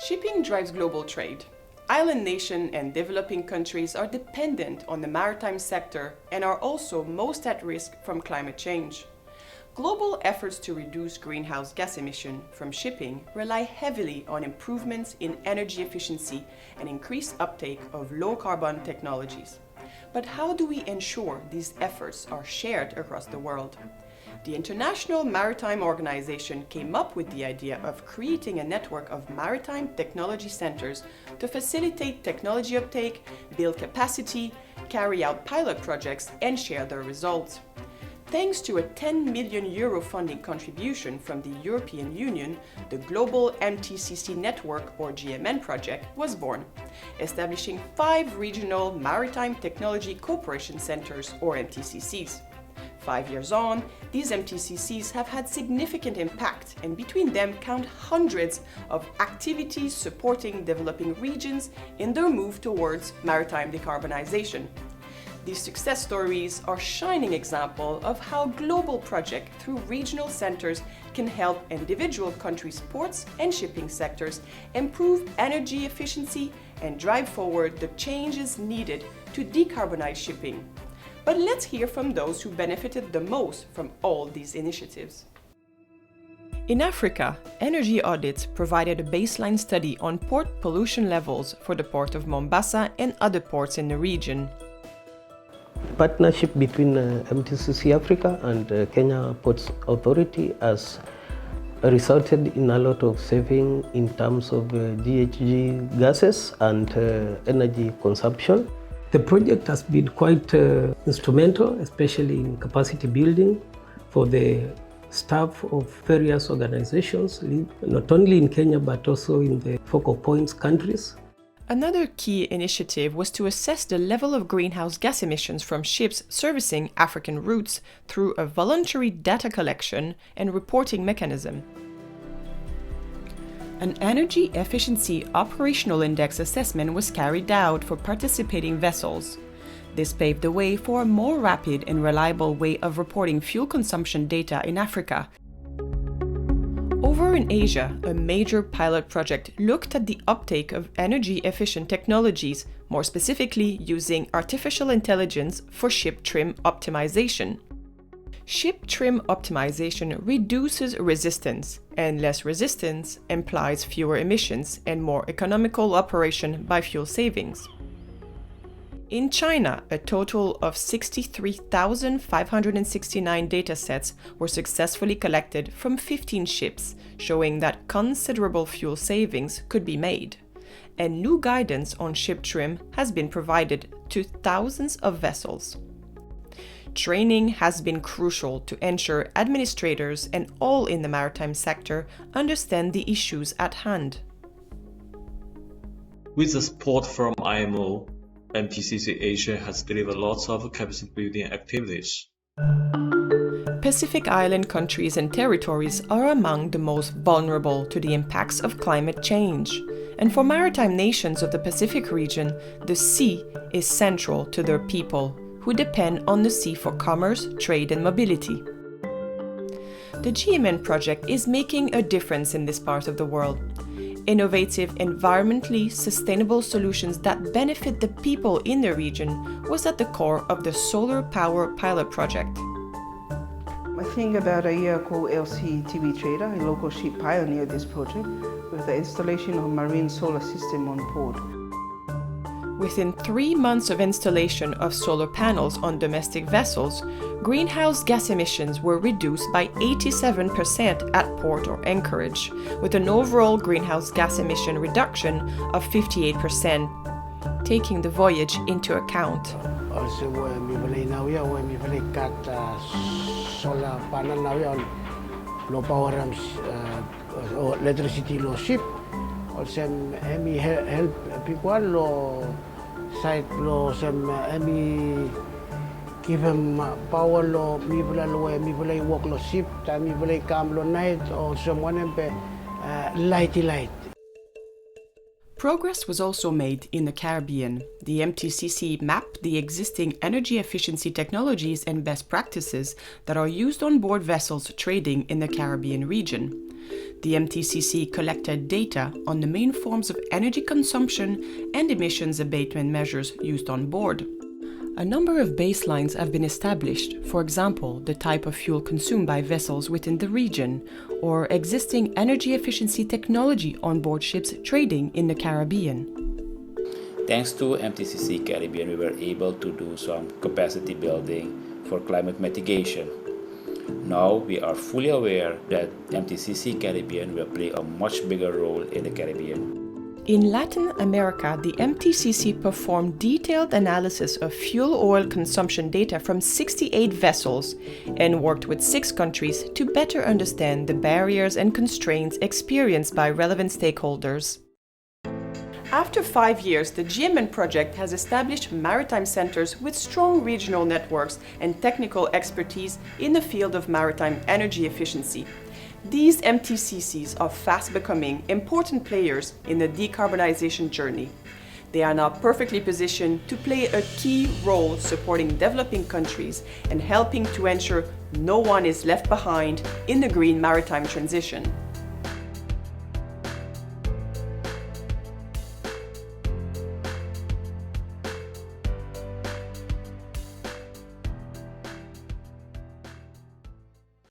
Shipping drives global trade. Island nations and developing countries are dependent on the maritime sector and are also most at risk from climate change. Global efforts to reduce greenhouse gas emissions from shipping rely heavily on improvements in energy efficiency and increased uptake of low-carbon technologies. But how do we ensure these efforts are shared across the world? The International Maritime Organization came up with the idea of creating a network of maritime technology centers to facilitate technology uptake, build capacity, carry out pilot projects, and share their results. Thanks to a €10 million funding contribution from the European Union, the Global MTCC Network, or GMN project, was born, establishing 5 regional maritime technology cooperation centers, or MTCCs. 5 years on, these MTCCs have had significant impact and between them count hundreds of activities supporting developing regions in their move towards maritime decarbonization. These success stories are shining examples of how global projects through regional centers can help individual countries' ports and shipping sectors improve energy efficiency and drive forward the changes needed to decarbonize shipping. But let's hear from those who benefited the most from all these initiatives. In Africa, energy audits provided a baseline study on port pollution levels for the port of Mombasa and other ports in the region. Partnership between MTCC Africa and Kenya Ports Authority has resulted in a lot of saving in terms of GHG gases and energy consumption. The project has been quite instrumental, especially in capacity building for the staff of various organizations, not only in Kenya but also in the focal points countries. Another key initiative was to assess the level of greenhouse gas emissions from ships servicing African routes through a voluntary data collection and reporting mechanism. An energy efficiency operational index assessment was carried out for participating vessels. This paved the way for a more rapid and reliable way of reporting fuel consumption data in Africa. Over in Asia, a major pilot project looked at the uptake of energy-efficient technologies, more specifically using artificial intelligence for ship trim optimization. Ship trim optimization reduces resistance, and less resistance implies fewer emissions and more economical operation by fuel savings. In China, a total of 63,569 datasets were successfully collected from 15 ships, showing that considerable fuel savings could be made. And new guidance on ship trim has been provided to thousands of vessels. Training has been crucial to ensure administrators and all in the maritime sector understand the issues at hand. With the support from IMO, MTCC Asia has delivered lots of capacity building activities. Pacific Island countries and territories are among the most vulnerable to the impacts of climate change. And for maritime nations of the Pacific region, the sea is central to their people, who depend on the sea for commerce, trade and mobility. The GMN project is making a difference in this part of the world. Innovative, environmentally sustainable solutions that benefit the people in the region was at the core of the solar power pilot project. I think about a year ago, LCTV Trader, a local ship, pioneered this project with the installation of a marine solar system on board. Within 3 months of installation of solar panels on domestic vessels, greenhouse gas emissions were reduced by 87% at port or anchorage, with an overall greenhouse gas emission reduction of 58%, taking the voyage into account. Also, we got solar panel now on low power electricity low ship. Also, we help people low site low some give them power low me play walk low ship time me play calm low night or someone light. Progress was also made in the Caribbean. The MTCC mapped the existing energy efficiency technologies and best practices that are used on board vessels trading in the Caribbean region. The MTCC collected data on the main forms of energy consumption and emissions abatement measures used on board. A number of baselines have been established, for example, the type of fuel consumed by vessels within the region, or existing energy efficiency technology on board ships trading in the Caribbean. Thanks to MTCC Caribbean, we were able to do some capacity building for climate mitigation. Now we are fully aware that MTCC Caribbean will play a much bigger role in the Caribbean. In Latin America, the MTCC performed detailed analysis of fuel oil consumption data from 68 vessels and worked with 6 countries to better understand the barriers and constraints experienced by relevant stakeholders. After 5 years, the GMN project has established maritime centers with strong regional networks and technical expertise in the field of maritime energy efficiency. These MTCCs are fast becoming important players in the decarbonization journey. They are now perfectly positioned to play a key role supporting developing countries and helping to ensure no one is left behind in the green maritime transition.